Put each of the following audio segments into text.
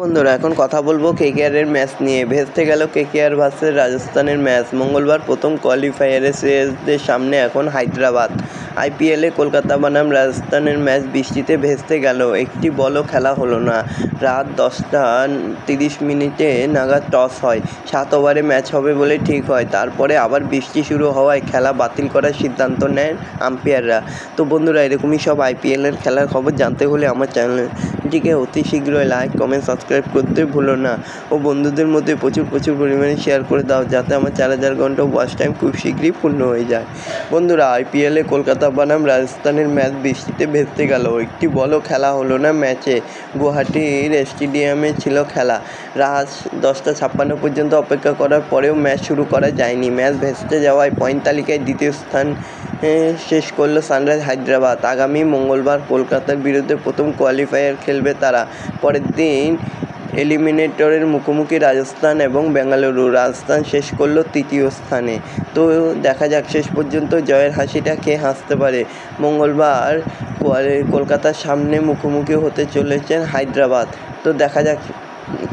বন্ধুরা এখন কথা বলবো কেকেআরের ম্যাচ নিয়ে। ভেস্তে গেল কেকেআর ভার্সেস রাজস্থানের ম্যাচ। মঙ্গলবার প্রথম কোয়ালিফায়ারে সিএসকের সামনে এখন হায়দ্রাবাদ। আইপিএলে কলকাতা বনাম রাজস্থানের ম্যাচ বৃষ্টিতে ভেস্তে গেল, একটি বলও খেলা হলো না। রাত 10টা 30 নাগাদ টস হয়, 7 ওভারে ম্যাচ হবে বলে ঠিক হয়। তারপরে আবার বৃষ্টি শুরু হওয়ায় খেলা বাতিল করার সিদ্ধান্ত নেন আম্পায়াররা। তো বন্ধুরা, এরকমই সব আইপিএলের খেলার খবর জানতে হলে আমার চ্যানেলটিকে অতি শীঘ্রই লাইক, কমেন্ট, সাবস্ক্রাইব করতে ভুলো না ও বন্ধুদের মধ্যে প্রচুর পরিমাণে শেয়ার করে দাও, যাতে আমার 4000 ঘন্টা ওয়াচ টাইম খুব শীঘ্রই পূর্ণ হয়ে যায়। বন্ধুরা, আইপিএলে কলকাতা বনাম রাজস্থানের ম্যাচ বৃষ্টিতে ভেস্তে গেল, একটি বলও খেলা হলো না ম্যাচে। গুয়াহাটির স্টেডিয়ামে ছিল খেলা। রাত 10টা 56 পর্যন্ত অপেক্ষা করার পরেও ম্যাচ শুরু করা যায়নি। ম্যাচ ভেস্তে যাওয়ায় পয়েন্ট তালিকায় দ্বিতীয় স্থান শেষ করল সানরাইজ হায়দ্রাবাদ। আগামী মঙ্গলবার কলকাতার বিরুদ্ধে প্রথম কোয়ালিফায়ার খেলবে তারা। পরের দিন এলিমিনেটরের মুখোমুখি রাজস্থান এবং বেঙ্গালুরু। রাজস্থান শেষ করল তৃতীয় স্থানে। তো দেখা যাক শেষ পর্যন্ত জয়ের হাসিটা কে হাসতে পারে। মঙ্গলবার কলকাতার সামনে মুখোমুখি হতে চলেছেন হায়দ্রাবাদ। তো দেখা যাক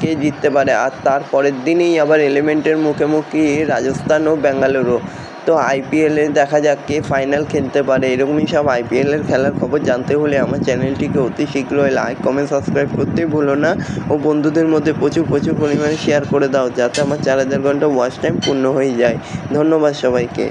কে জিততে পারে। আর তার পরের দিনই আবার এলিমেন্টের মুখোমুখি রাজস্থান ও বেঙ্গালুরু। তো আইপিএলে দেখা যাক কে ফাইনাল খেলতে পারে। এরকমই সব আইপিএলের খেলার খবর জানতে হলে আমার চ্যানেলটিকে অতি শীঘ্রই লাইক, কমেন্ট, সাবস্ক্রাইব করতেই ভুলো না ও বন্ধুদের মধ্যে প্রচুর পরিমাণে শেয়ার করে দাও, যাতে আমার 4000 ঘন্টা ওয়াচ টাইম পূর্ণ হয়ে যায়। ধন্যবাদ সবাইকে।